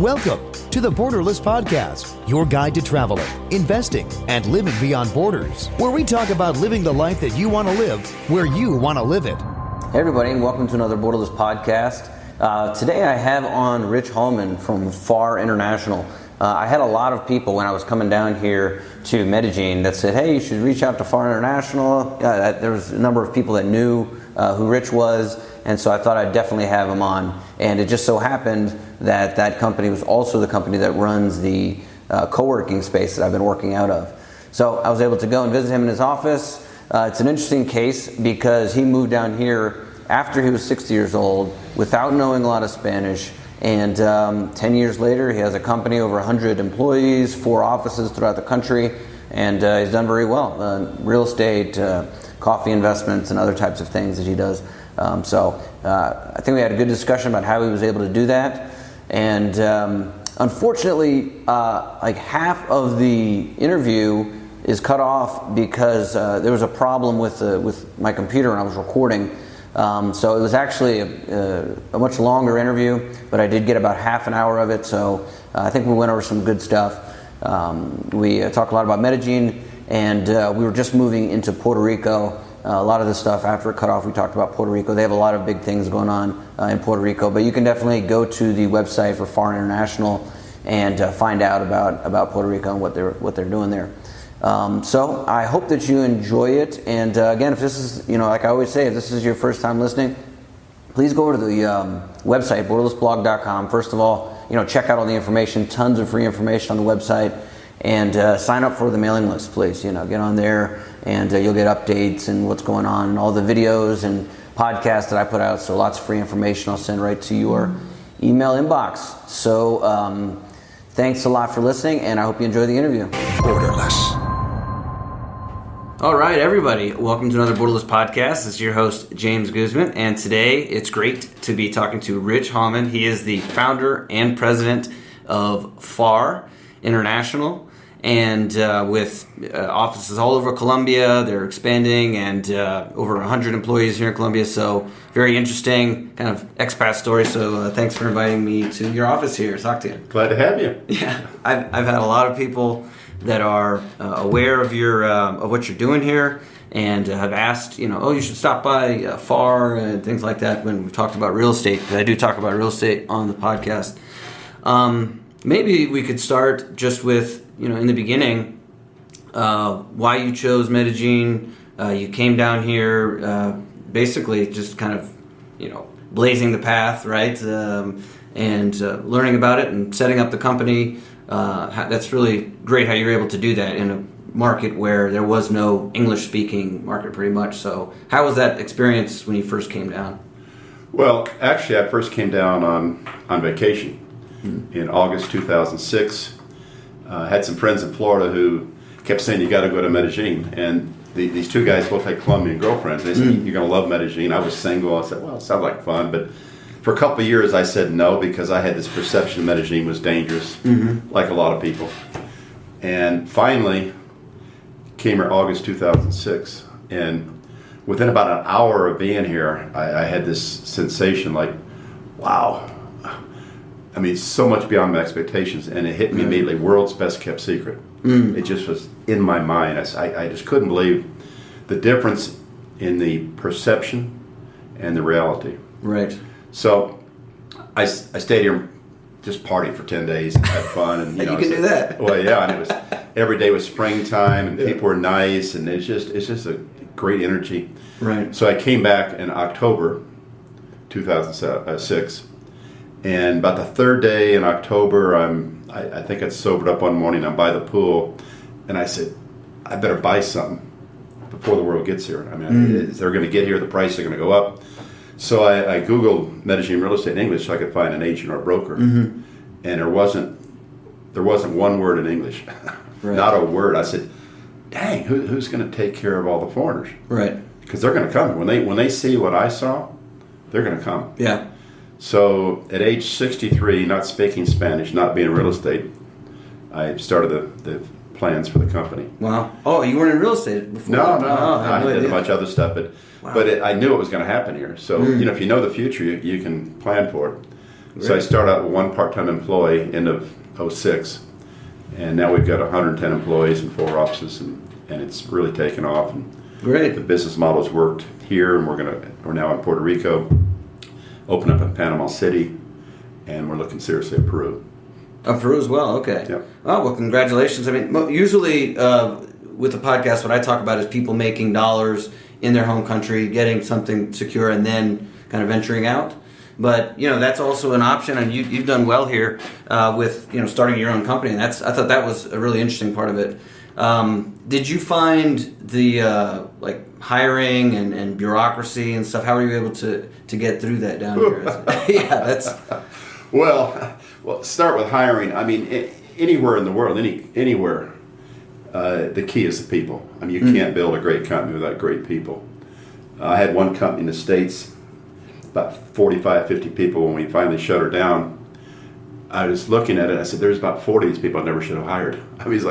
Welcome to the Borderless Podcast, your guide to traveling, investing, and living beyond borders, where we talk about living the life that you want to live, where you want to live it. Hey everybody, and welcome to another Borderless Podcast. Today I have on Rich Holman from FAR International. I had a lot of people when I was coming down here to Medellin that said, hey, you should reach out to FAR International. There was a number of people that knew who Rich was, and so I thought I'd definitely have him on. And it just so happened that that company was also the company that runs the co-working space that I've been working out of. So I was able to go and visit him in his office. It's an interesting case because he moved down here after he was 60 years old without knowing a lot of Spanish. And 10 years later, he has a company, over 100 employees, 4 offices throughout the country, and he's done very well. Real estate, coffee investments, and other types of things that he does. So I think we had a good discussion about how he was able to do that. And unfortunately, like half of the interview is cut off because there was a problem with my computer when I was recording. So it was actually a much longer interview, but I did get about half an hour of it. So I think we went over some good stuff. We talked a lot about Medellin, and we were just moving into Puerto Rico. A lot of the stuff after it cut off, we talked about Puerto Rico. They have a lot of big things going on in Puerto Rico, but you can definitely go to the website for FAR International and find out about Puerto Rico and what they're doing there. So I hope that you enjoy it. And again, if this is, like I always say, if this is your first time listening, please go over to the website, borderlessblog.com. First of all, check out all the information, tons of free information on the website, and sign up for the mailing list, please. Get on there, and you'll get updates and what's going on, and all the videos and podcasts that I put out. So lots of free information I'll send right to your email inbox. So thanks a lot for listening, and I hope you enjoy the interview. Borderless. All right, everybody. Welcome to another Borderless Podcast. This is your host, James Guzman, and today it's great to be talking to Rich Holman. He is the founder and president of FAR International, and with offices all over Colombia. They're expanding, and over 100 employees here in Colombia, so very interesting kind of expat story. So thanks for inviting me to your office here to talk to you. Glad to have you. Yeah, I've had a lot of people that are aware of your of what you're doing here, and have asked, you should stop by FAR and things like that when we've talked about real estate, because I do talk about real estate on the podcast. Maybe we could start just with, in the beginning, why you chose Medellin. You came down here basically just kind of, blazing the path, right? And learning about it and setting up the company. That's really great how you're able to do that in a market where there was no English-speaking market pretty much. So how was that experience when you first came down? Well, actually, I first came down on vacation in August 2006. Had some friends in Florida who kept saying, you got to go to Medellin. And these two guys both had Colombian girlfriends. They said, you're going to love Medellin. I was single. I said, well, it sounds like fun. But for a couple of years, I said no, because I had this perception Medellin was dangerous, like a lot of people. And finally, came here August 2006. And within about an hour of being here, I had this sensation like, wow. I mean, so much beyond my expectations, and it hit me immediately. World's best kept secret. It just was in my mind. I just couldn't believe the difference in the perception and the reality. Right. So I stayed here, just partied for 10 days, and had fun. And you can do that. Well, yeah, and it was every day was springtime, and people were nice, and it's just a great energy. Right. So I came back in October 2006. And about the third day in October, I think I'd sobered up one morning. I'm by the pool, and I said, I better buy something before the world gets here. I mean, they're going to get here, the prices are going to go up. So I Googled Medellin real estate in English so I could find an agent or a broker, and there wasn't one word in English, right. Not a word. I said, dang, who's going to take care of all the foreigners? Right. Because they're going to come when they see what I saw, they're going to come. Yeah. So at age 63, not speaking Spanish, not being in real estate, I started the plans for the company. Wow. Oh, you weren't in real estate before? No. I did a bunch of other stuff, but I knew it was going to happen here. So if you know the future, you can plan for it. So I started out with one part-time employee end of 06, and now we've got 110 employees and 4 offices, and it's really taken off. And Great. the business model's worked here, and we're now in Puerto Rico, open up in Panama City, and we're looking seriously at Peru. Oh, Peru as well. Okay. Yep. Oh, well, congratulations. I mean, usually with the podcast, what I talk about is people making dollars in their home country, getting something secure, and then kind of venturing out. But that's also an option, and you've done well here with starting your own company, and I thought that was a really interesting part of it. Did you find the hiring and bureaucracy and stuff? How were you able to get through that down here? Yeah, that's well. Start with hiring. I mean, anywhere in the world, anywhere, the key is the people. I mean, you can't build a great company without great people. I had one company in the States, about 45, 50 people. When we finally shut her down, I was looking at it, I said, there's about 40 of these people I never should have hired. I mean,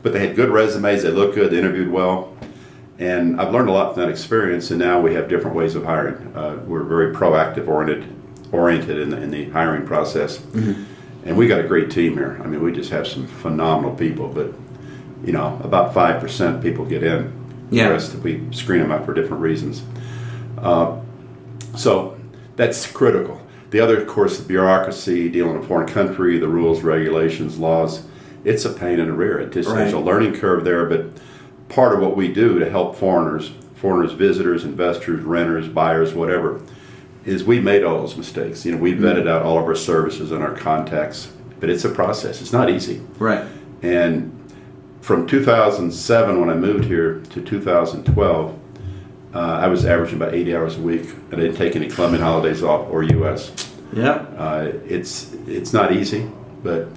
but they had good resumes, they looked good, they interviewed well, and I've learned a lot from that experience, and now we have different ways of hiring. We're very proactive oriented in the hiring process, and we got a great team here. I mean, we just have some phenomenal people, but about 5% people get in. Yeah. The rest, we screen them out for different reasons. So that's critical. The other, of course, the bureaucracy, dealing in a foreign country, the rules, regulations, laws, it's a pain in the rear. There's a learning curve there, but part of what we do to help foreigners, visitors, investors, renters, buyers, whatever, is we made all those mistakes. We vetted out all of our services and our contacts, but it's a process. It's not easy. Right. And from 2007, when I moved here, to 2012, I was averaging about 80 hours a week. I didn't take any Colombian holidays off or U.S. Yeah. It's not easy, but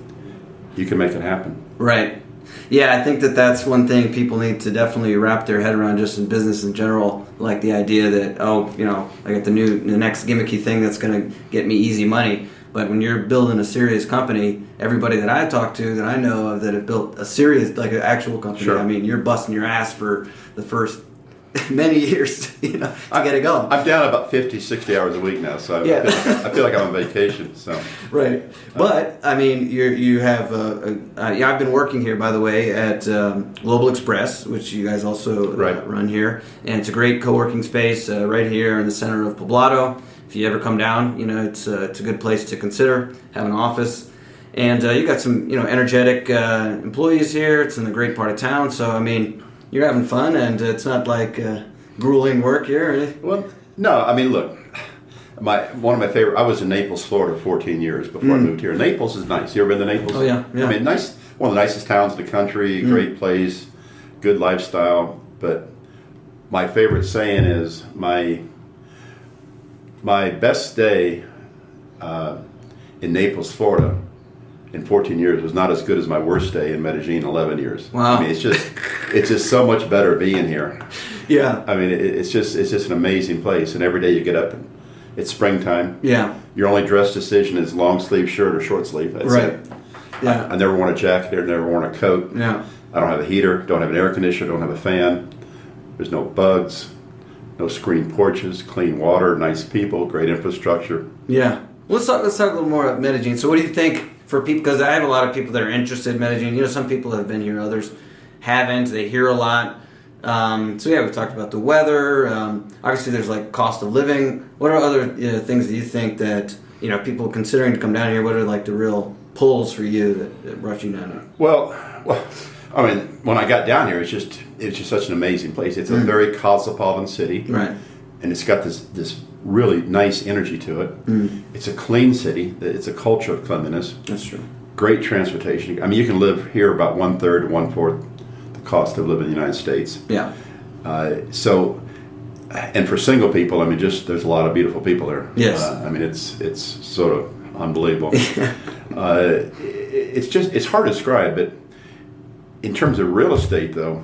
you can make it happen. Right. Yeah, I think that's one thing people need to definitely wrap their head around, just in business in general, like the idea that, I got the next gimmicky thing that's going to get me easy money. But when you're building a serious company, everybody that I talk to, that I know of that have built a serious, like an actual company, sure. I mean, you're busting your ass for the first many years, to get it going. I'm down about 50, 60 hours a week now, so I feel like I'm on vacation. So right, but I mean, you have. I've been working here, by the way, at Global Express, which you guys also run here, and it's a great co-working space right here in the center of Poblado. If you ever come down, it's a good place to consider, have an office, and you got some energetic employees here. It's in a great part of town, so I mean, you're having fun, and it's not like grueling work here. Well, no, I mean, look, one of my favorite. I was in Naples, Florida, 14 years before I moved here. Naples is nice. You ever been to Naples? Oh yeah. I mean, nice. One of the nicest towns in the country. Great place, good lifestyle. But my favorite saying is my best day in Naples, Florida, in 14 years was not as good as my worst day in Medellin, 11 years. Wow. I mean, it's just so much better being here. Yeah. I mean, it's just an amazing place, and every day you get up, and it's springtime. Yeah. Your only dress decision is long sleeve shirt or short sleeve. That's it. Yeah. I never worn a jacket here, never worn a coat. Yeah. I don't have a heater, don't have an air conditioner, don't have a fan. There's no bugs, no screened porches, clean water, nice people, great infrastructure. Yeah. Let's talk a little more about Medellin. So what do you think for people, because I have a lot of people that are interested in Medellin. Some people have been here, others haven't. They hear a lot. So yeah, we've talked about the weather. Obviously, there's like cost of living. What are other things that you think that people considering to come down here? What are like the real pulls for you that brought you down here? Well, I mean, when I got down here, it's just such an amazing place. It's a very cosmopolitan city, right? And it's got this really nice energy to it. It's a clean city. It's a culture of cleanliness. That's true. Great transportation. I mean, you can live here about 1/3 to 1/4 the cost of living in the United States. Yeah. And for single people, I mean, there's a lot of beautiful people there. Yes. I mean, it's sort of unbelievable. It's hard to describe, but in terms of real estate, though,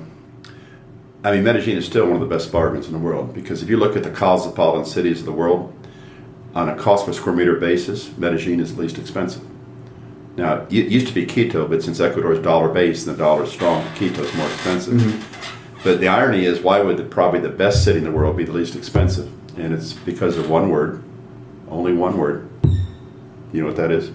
I mean, Medellin is still one of the best bargains in the world, because if you look at the cosmopolitan cities of the world, on a cost per square meter basis, Medellin is the least expensive. Now, it used to be Quito, but since Ecuador is dollar-based and the dollar is strong, Quito is more expensive. But the irony is, why would probably the best city in the world be the least expensive? And it's because of one word, only one word: You know what that is?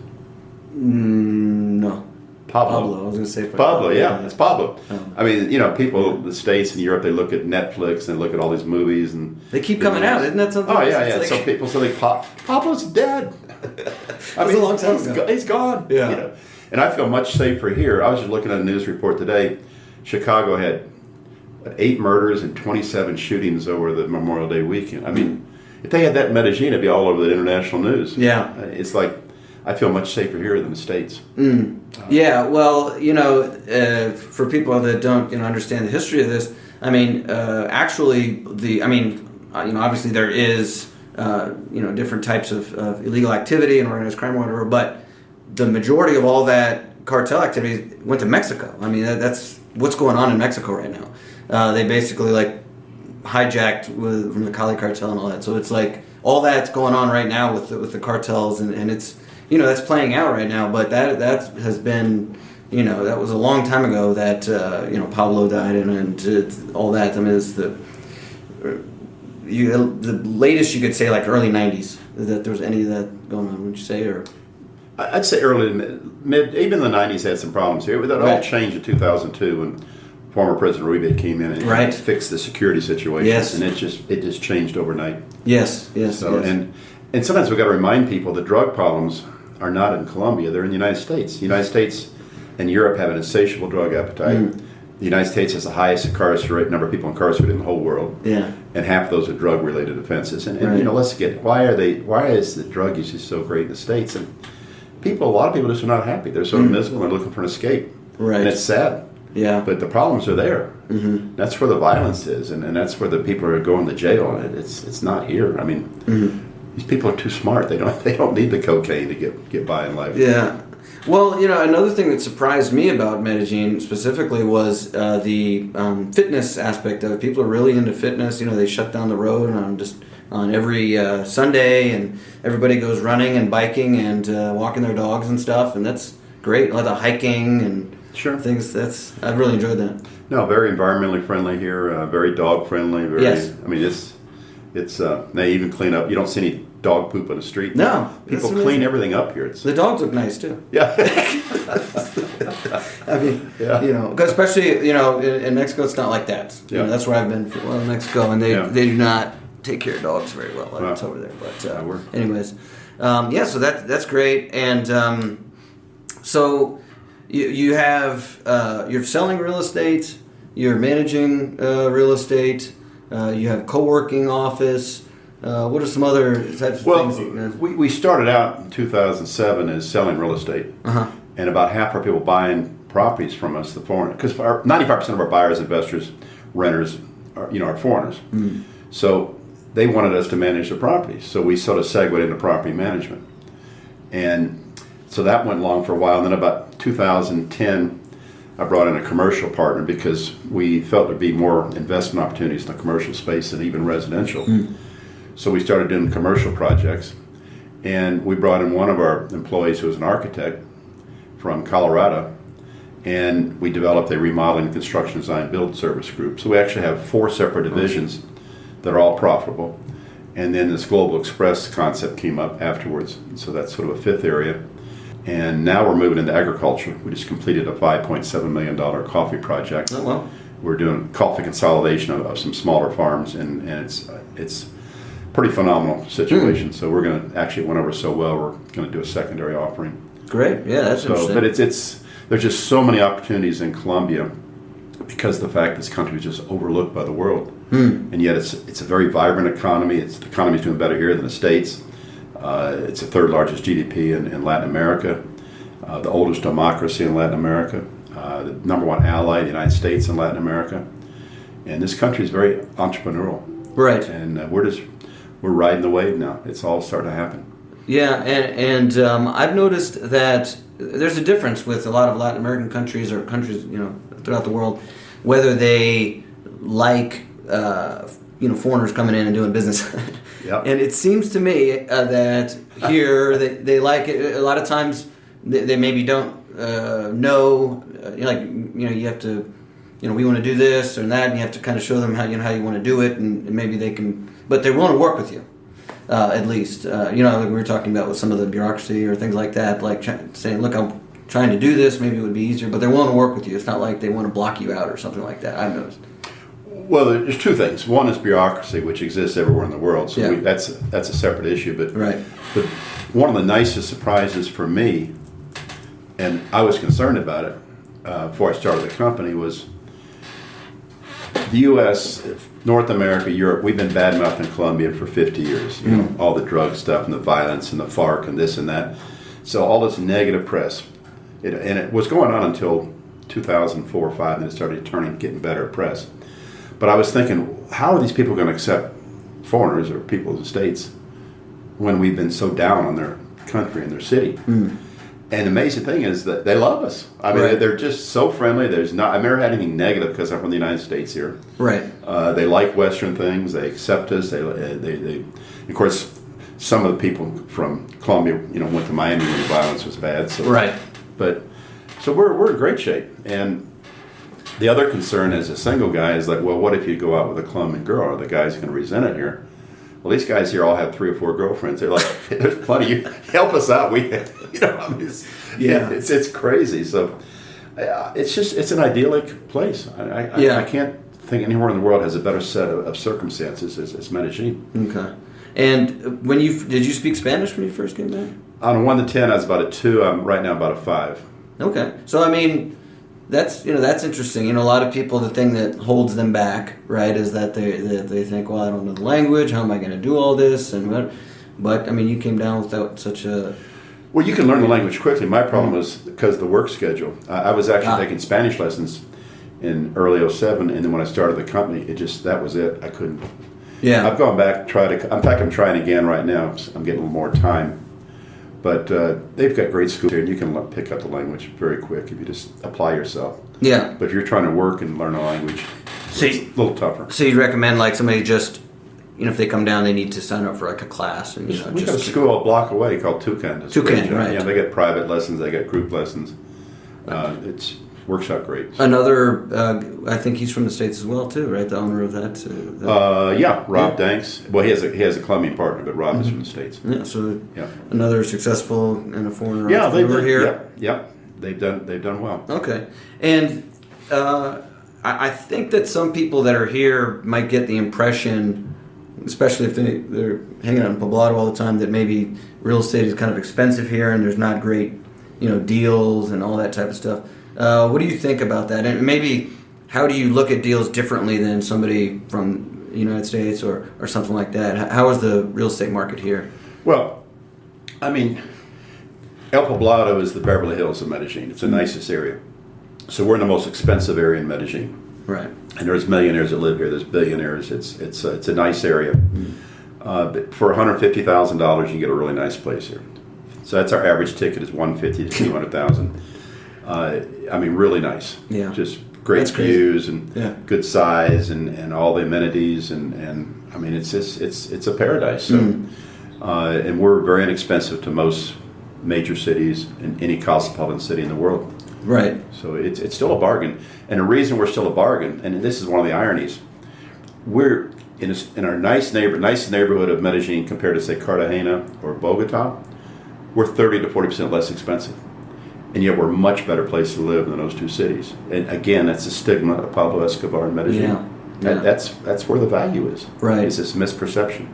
No. Pablo. I was going to say Pablo. Yeah, it's Pablo. Oh. I mean, people in the States and Europe, they look at Netflix and look at all these movies, and they keep coming out. Isn't that something? Oh yeah. Like, some people say Pablo's dead. I mean, a long time ago. He's gone. Yeah. And I feel much safer here. I was just looking at a news report today. Chicago had 8 murders and 27 shootings over the Memorial Day weekend. I mean, if they had that in Medellin, it'd be all over the international news. Yeah. It's like, I feel much safer here than the States. Yeah, well, for people that don't understand the history of this, I mean, obviously there is, different types of illegal activity and organized crime or whatever, but the majority of all that cartel activity went to Mexico. I mean, that's what's going on in Mexico right now. They basically hijacked from the Cali cartel and all that. So it's like all that's going on right now with the cartels, and it's that's playing out right now. But that has been that was a long time ago that Pablo died and all that. I mean, it's the latest you could say early '90s that there was any of that going on. Would you say or? I'd say early mid, even the '90s had some problems here. That all changed in 2002 when former President Uribe came in and fixed the security situation. Yes. And it just changed overnight. Yes. So and sometimes we've got to remind people the drug problems are not in Colombia; they're in the United States. The United States and Europe have an insatiable drug appetite. The United States has the highest number of people incarcerated in the whole world. Yeah. And half of those are drug-related offenses. And let's get why is the drug usage so great in the States? And a lot of people just are not happy. They're so miserable and they're looking for an escape. Right. And it's sad. Yeah. But the problems are there. Mm-hmm. That's where the violence is, and that's where the people are going to jail. It's not here. I mean, these people are too smart. They don't need the cocaine to get by in life. Yeah. Well, another thing that surprised me about Medellin specifically was the fitness aspect of it. People are really into fitness. They shut down the road on every Sunday, and everybody goes running and biking and walking their dogs and stuff, and that's great. A lot of hiking and things. I've really enjoyed that. No, very environmentally friendly here. Very dog friendly. Yes. I mean, it's they even clean up. You don't see any dog poop on the street. No, people clean everything up here. The dogs look nice too. Yeah. I mean, especially in Mexico, it's not like that. That's where I've been in Mexico, and they do not take care of dogs very well. It's over there, but anyways, so that's great. And so you have you're selling real estate, you're managing real estate, you have co-working office. What are some other types of things? We started out in 2007 as selling real estate, and about half our people buying properties from us, the foreign, because 95% of our buyers, investors, renters, are foreigners. So they wanted us to manage the properties. So we sort of segued into property management, and so that went along for a while. And then about 2010, I brought in a commercial partner because we felt there'd be more investment opportunities in the commercial space than even residential. So we started doing commercial projects, and we brought in one of our employees who was an architect from Colorado, and we developed a remodeling, construction, design, build service group. So we actually have 4 separate divisions that are all profitable. And then this Global Express concept came up afterwards, so that's sort of a 5th area. And now we're moving into agriculture. We just completed a $5.7 million coffee project. Oh, wow. We're doing coffee consolidation of some smaller farms, and it's pretty phenomenal situation. So we're going to, actually, it went over so well, we're going to do a secondary offering. Great, yeah, that's interesting. But there's just so many opportunities in Colombia because of the fact this country is just overlooked by the world. And yet it's a very vibrant economy. The economy is doing better here than the States. It's the 3rd largest GDP in Latin America, the oldest democracy in Latin America, the number 1 ally, the United States in Latin America. And this country is very entrepreneurial. Right. And we're riding the wave now. It's all starting to happen. Yeah, and I've noticed that there's a difference with a lot of Latin American countries or countries, throughout the world, whether they like, foreigners coming in and doing business. Yep. And it seems to me that here they like it. A lot of times they maybe don't know, you have to, we want to do this or that, and you have to kind of show them how you want to do it, and maybe they can, but they want to work with you. at least. Like we were talking about with some of the bureaucracy or things like that, like saying, look, I'm trying to do this, maybe it would be easier, but they're willing to work with you. It's not like they want to block you out or something like that, I've noticed. Well, there's two things. One is bureaucracy, which exists everywhere in the world, so that's a separate issue. But one of the nicest surprises for me, and I was concerned about it before I started the company, was the U.S., North America, Europe. We've been bad-mouthing Colombia for 50 years. You know, all the drug stuff and the violence and the FARC and this and that. So all this negative press, and it was going on until 2004 or 5, and it started getting better press. But I was thinking, how are these people going to accept foreigners or people in the States when we've been so down on their country and their city? And the amazing thing is that they love us. I mean, they're just so friendly. I've never had anything negative because I'm from the United States here. Right. They like Western things. They accept us. They of course, some of the people from Colombia, went to Miami when the violence was bad. So, so we're in great shape. And the other concern as a single guy is like, well, what if you go out with a Colombian girl? Are the guys going to resent it here? Well, these guys here all have 3 or 4 girlfriends. They're like, there's plenty. You help us out. It's crazy. So it's an idyllic place. I can't think anywhere in the world has a better set of circumstances as Medellin. Okay. And did you speak Spanish when you first came back? On a 1 to 10, I was about a 2. I'm right now about a 5. Okay. So, I mean, that's interesting. A lot of people, the thing that holds them back, right, is that they think, well, I don't know the language. How am I going to do all this? But I mean, you came down without such a... Well, you can learn the language quickly. My problem was because of the work schedule. I was actually taking Spanish lessons in early 2007, and then when I started the company, that was it. I couldn't. Yeah. I've gone back, in fact, I'm trying again right now. I'm getting a little more time. But they've got great schools here, and you can pick up the language very quick if you just apply yourself. Yeah. But if you're trying to work and learn a language, it's a little tougher. So you'd recommend somebody just, if they come down, they need to sign up for a class. And, we got a school a block away called Toucan. Toucan, right. Yeah, they get private lessons, they get group lessons. It works out great. Another, I think he's from the States as well, too, right? The owner of that. Rob Danks. Well, he has a Colombian partner, but Rob is from the States. Yeah, so another successful and a foreigner entrepreneur here. Yeah, they've done well. Okay, and I think that some people that are here might get the impression, especially if they're hanging out in Poblado all the time, that maybe real estate is kind of expensive here and there's not great, deals and all that type of stuff. What do you think about that? And maybe how do you look at deals differently than somebody from the United States or something like that? How is the real estate market here? Well, I mean, El Poblado is the Beverly Hills of Medellin. It's the nicest area. So we're in the most expensive area in Medellin. Right. And there's millionaires that live here. There's billionaires. It's a nice area. But for $150,000, you can get a really nice place here. So that's our average ticket is $150,000 to $200,000. I mean, really nice. Yeah. Just great views and good size and all the amenities and I mean it's a paradise. So, and we're very inexpensive to most major cities and any cosmopolitan city in the world. Right. So it's still a bargain, and the reason we're still a bargain, and this is one of the ironies, we're in our nice neighborhood of Medellin compared to say Cartagena or Bogota, we're 30 to 40% less expensive. And yet we're a much better place to live than those two cities. And again, that's the stigma of Pablo Escobar and Medellin. Yeah. That's where the value is. Right. It's this misperception.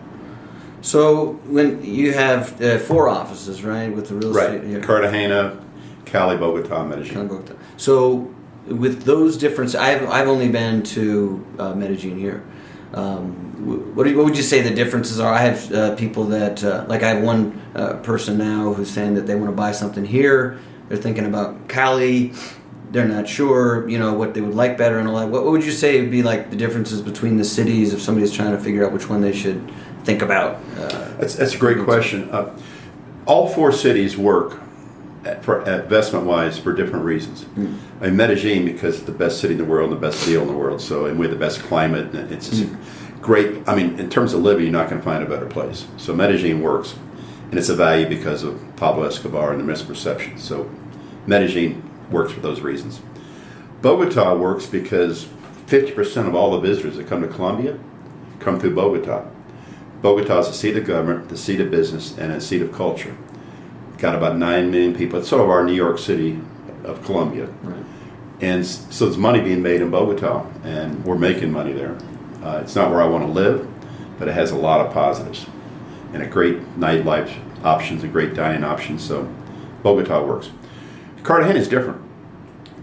So when you have 4 offices, right, with the real estate here. Cartagena, Cali, Bogota, Medellin. Bogota. So with those differences, I've only been to Medellin here. What would you say the differences are? I have people that, I have one person now who's saying that they want to buy something here. They're thinking about Cali. They're not sure, what they would like better and all that. What would you say would be the differences between the cities if somebody's trying to figure out which one they should think about? That's a great question. All 4 cities work for investment-wise for different reasons. In Medellin, because it's the best city in the world and the best deal in the world, and we have the best climate. And it's great. I mean, in terms of living, you're not going to find a better place. So Medellin works. And it's a value because of Pablo Escobar and the misperception. So Medellin works for those reasons. Bogota works because 50% of all the visitors that come to Colombia come through Bogota. Bogota is the seat of government, the seat of business, and a seat of culture. Got about 9 million people. It's sort of our New York City of Colombia. Right. And so there's money being made in Bogota, and we're making money there. It's not where I want to live, but it has a lot of positives and a great nightlife options, a great dining options. So Bogota works. Cartagena is different.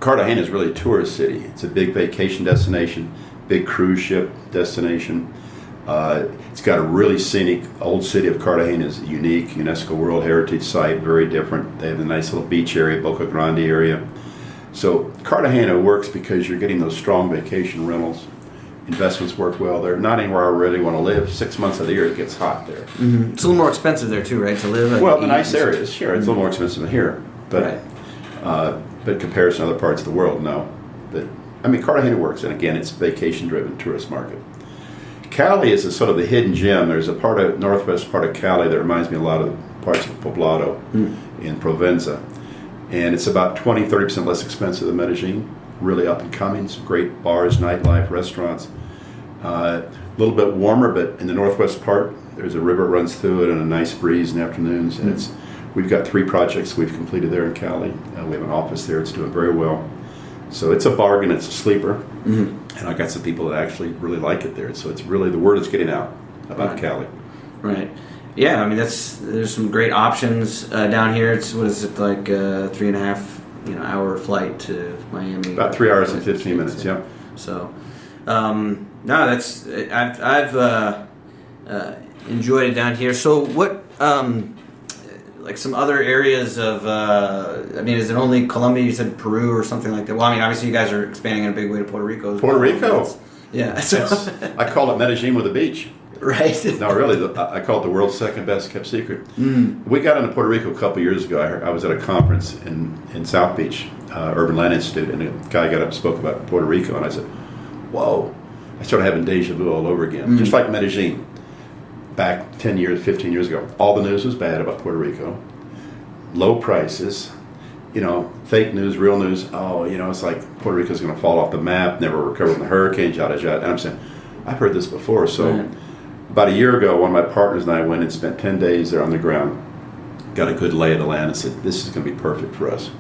Cartagena is really a tourist city. It's a big vacation destination, big cruise ship destination. It's got a really scenic, old city of Cartagena is unique, UNESCO World Heritage Site, very different. They have a nice little beach area, Boca Grande area. So Cartagena works because you're getting those strong vacation rentals. Investments work well there. Not anywhere I really want to live. 6 months of the year it gets hot there. Mm-hmm. It's a little more expensive there too, right, to live? Well, the nice areas, sure. It's a little more expensive than here. But but in comparison to other parts of the world, no. But I mean, Cartagena works, and again, it's a vacation-driven tourist market. Cali is a sort of the hidden gem. There's a part of northwest part of Cali that reminds me a lot of parts of Poblado in Provenza. And it's about 20-30% less expensive than Medellin. Really up and coming, some great bars, nightlife, restaurants. A little bit warmer, but in the northwest part, there's a river that runs through it and a nice breeze in the afternoons. And we've got 3 projects we've completed there in Cali. We have an office there. It's doing very well. So it's a bargain. It's a sleeper. Mm-hmm. And I got some people that actually really like it there. So it's really, the word is getting out about Cali. Right. Yeah, I mean, there's some great options down here. It's, what is it, like 3.5 hour flight to Miami? About 3 hours and 15 minutes, yeah. So, no, that's, I've enjoyed it down here. So what, like some other areas of, I mean, is it only Colombia? You said Peru or something like that. Well, I mean, obviously you guys are expanding in a big way to Puerto Rico. Puerto Rico? Yeah. I call it Medellin with a beach. Right. No, really, I call it the world's second best kept secret. We got into Puerto Rico a couple years ago. I was at a conference in South Beach, Urban Land Institute, and a guy got up and spoke about Puerto Rico, and I said, whoa. I started having deja vu all over again, just like Medellin. Back 10 years, 15 years ago, all the news was bad about Puerto Rico. Low prices, fake news, real news. Oh, it's like Puerto Rico's going to fall off the map, never recover from the hurricanes, yada, yada. And I'm saying, I've heard this before. So about a year ago, one of my partners and I went and spent 10 days there on the ground, got a good lay of the land, and said, this is going to be perfect for us.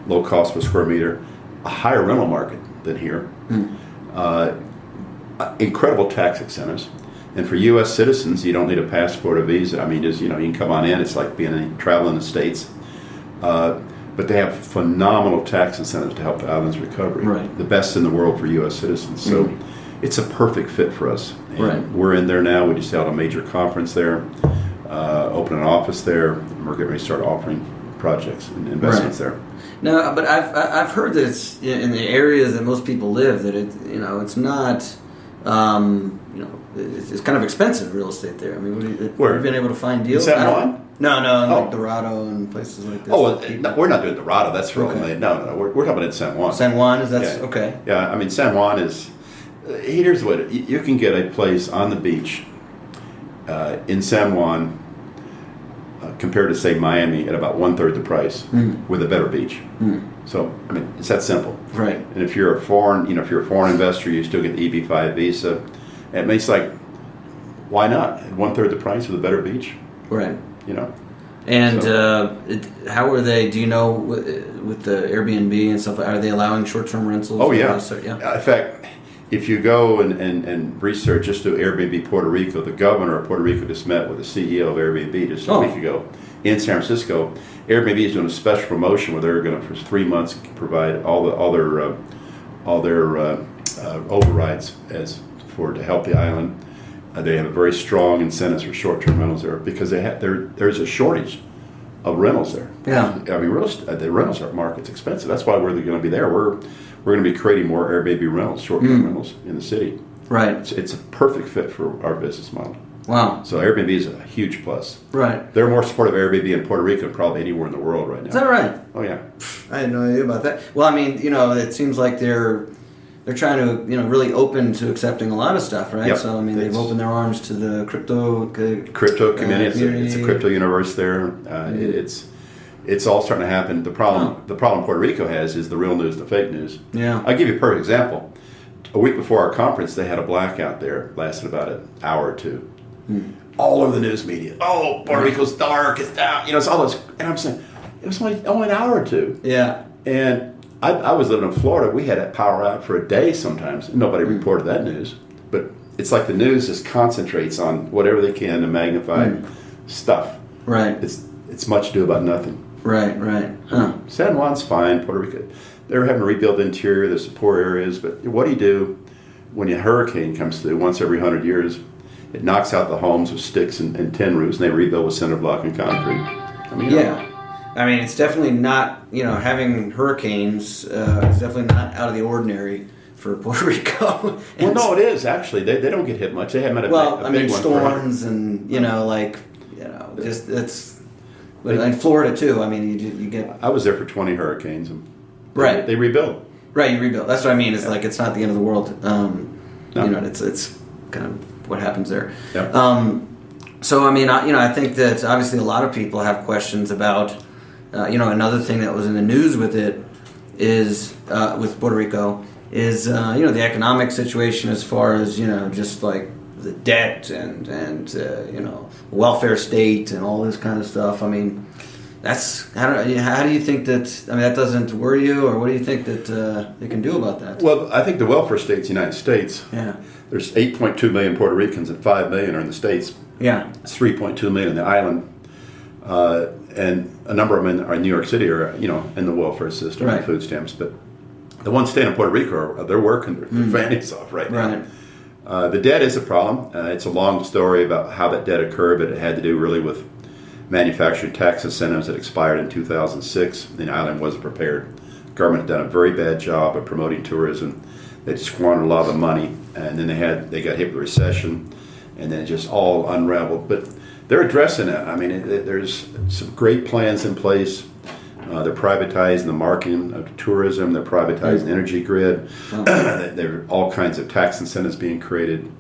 Low cost per square meter, a higher rental market than here, incredible tax incentives. And for U.S. citizens, you don't need a passport or visa. I mean, just, you can come on in. It's like traveling the States. But they have phenomenal tax incentives to help the island's recovery. Right. The best in the world for U.S. citizens. So it's a perfect fit for us. And we're in there now. We just held a major conference there, opened an office there, and we're getting ready to start offering projects and investments there. No, but I've heard that it's in the areas that most people live that it's not. It's kind of expensive real estate there. I mean, have you been able to find deals? In San Juan? No, like Dorado and places like this. Oh, well, no, we're not doing Dorado. That's for all made. No. We're talking about in San Juan. San Juan, okay? Yeah, I mean, San Juan is. Here's what you can get a place on the beach in San Juan compared to say Miami at about 1/3 the price with a better beach. So I mean, it's that simple. Right. And if you're a foreign, if you're a foreign investor, you still get the EB-5 visa. It makes why not? At 1/3 the price with a better beach. Right. And how are they? Do you know with the Airbnb and stuff? Are they allowing short-term rentals? Oh yeah. In fact, if you go and research, just do Airbnb Puerto Rico. The governor of Puerto Rico just met with the CEO of Airbnb just a week ago in San Francisco. Airbnb is doing a special promotion where they're going to for 3 months provide all their overrides to help the island. They have a very strong incentives for short-term rentals there because there's a shortage of rentals there. Yeah, I mean, the rentals market's expensive. That's why we're going to be there. We're going to be creating more Airbnb rentals, short-term rentals in the city. Right. It's a perfect fit for our business model. Wow. So Airbnb is a huge plus. Right. They're more supportive of Airbnb in Puerto Rico than probably anywhere in the world right now. Is that right? Oh yeah. I had no idea about that. Well, I mean, it seems like they're trying to, really open to accepting a lot of stuff, right? Yep. So, I mean, they've opened their arms to the crypto community. It's a crypto universe there. It's all starting to happen. The problem Puerto Rico has is the real news, the fake news. Yeah. I'll give you a perfect example. A week before our conference, they had a blackout there, lasted about an hour or two. all over the news media. Oh, Puerto Rico's dark, it's down. It's all this. And I'm saying, it was only an hour or two. Yeah. And I was living in Florida. We had a power out for a day sometimes. Nobody reported that news. But it's like the news just concentrates on whatever they can to magnify stuff. Right. It's much ado about nothing. Right. Huh. San Juan's fine. Puerto Rico, they're having to rebuild the interior. There's some poor areas. But what do you do when a hurricane comes through once every 100 years? It knocks out the homes with sticks and tin roofs, and they rebuild with cinder block and concrete. I mean, I mean, it's definitely not, having hurricanes is definitely not out of the ordinary for Puerto Rico. Well, no, it is, actually. They don't get hit much. They haven't had a big one. Storms and, just it's... But in Florida, too, I mean, you get... I was there for 20 hurricanes. And right. They rebuild. Right, you rebuild. That's what I mean. It's like it's not the end of the world. No. It's kind of what happens there. Yeah. So, I mean, I think that obviously a lot of people have questions about... another thing that was in the news with it is, with Puerto Rico, is, the economic situation as far as, just like the debt and welfare state and all this kind of stuff. I mean, how do you think that, that doesn't worry you, or what do you think that they can do about that? Well, I think the welfare state's the United States. Yeah. There's 8.2 million Puerto Ricans and 5 million are in the States. Yeah. It's 3.2 million in the island. And a number of them are in New York City are, in the welfare system, right. and food stamps. But the ones staying in Puerto Rico, they're working their fannies off right now. Right. The debt is a problem. It's a long story about how that debt occurred, but it had to do really with manufacturing tax incentives that expired in 2006. The island wasn't prepared. The government had done a very bad job of promoting tourism. They squandered a lot of the money, and then they got hit with a recession, and then it just all unraveled. But they're addressing it. I mean, there's some great plans in place. They're privatizing the marketing of tourism. They're privatizing the energy grid. There are all kinds of tax incentives being created.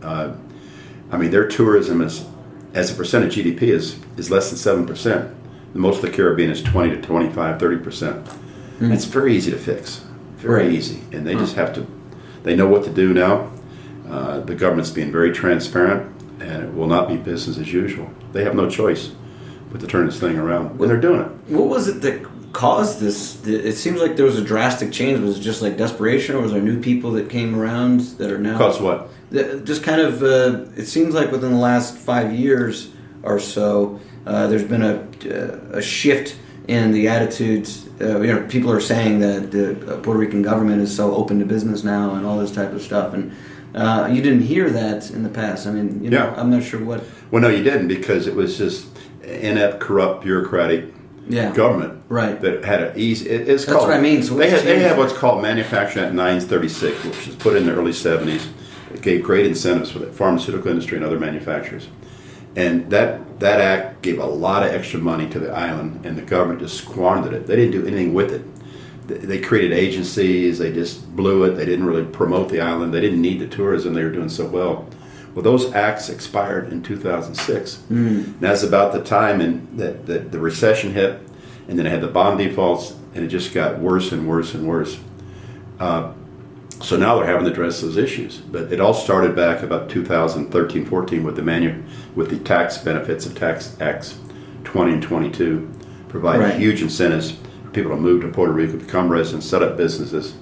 Their tourism is, as a percent of GDP, is less than 7%. Most of the Caribbean is 20 to 25, 30%. It's very easy to fix. Very easy. And they just have to, they know what to do now. The government's being very transparent, and it will not be business as usual. They have no choice but to turn this thing around, and they're doing it. What was it that caused this? It seems like there was a drastic change. Was it just like desperation, or was there new people that came around that are now... Caused what? Just kind of, it seems like within the last 5 years or so, there's been a shift in the attitudes. People are saying that the Puerto Rican government is so open to business now and all this type of stuff, and you didn't hear that in the past. I mean, I'm not sure what... Well, no, you didn't, because it was just inept, corrupt, bureaucratic government that had an easy... That's what I mean. So they have what's called Manufacturing Act 936, which was put in the early 70s. It gave great incentives for the pharmaceutical industry and other manufacturers. And that act gave a lot of extra money to the island, and the government just squandered it. They didn't do anything with it. They created agencies. They just blew it. They didn't really promote the island. They didn't need the tourism. They were doing so well. Well, those acts expired in 2006. And that's about the time that the recession hit, and then it had the bond defaults, and it just got worse and worse and worse. So now they're having to address those issues. But it all started back about 2013-14 with the tax benefits of Tax Acts 20 and 22, providing huge incentives for people to move to Puerto Rico, become residents, set up businesses.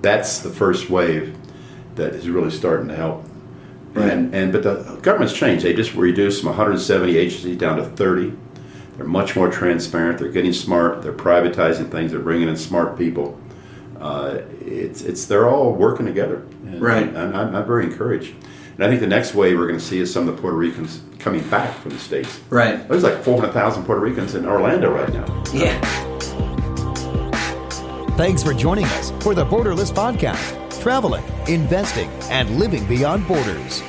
That's the first wave that is really starting to help. But the government's changed. They just reduced from 170 agencies down to 30. They're much more transparent. They're getting smart. They're privatizing things. They're bringing in smart people. They're all working together. And I'm very encouraged. And I think the next wave we're going to see is some of the Puerto Ricans coming back from the States. Right. There's like 400,000 Puerto Ricans in Orlando right now. Yeah. Thanks for joining us for the Borderless Podcast. Traveling, investing, and living beyond borders.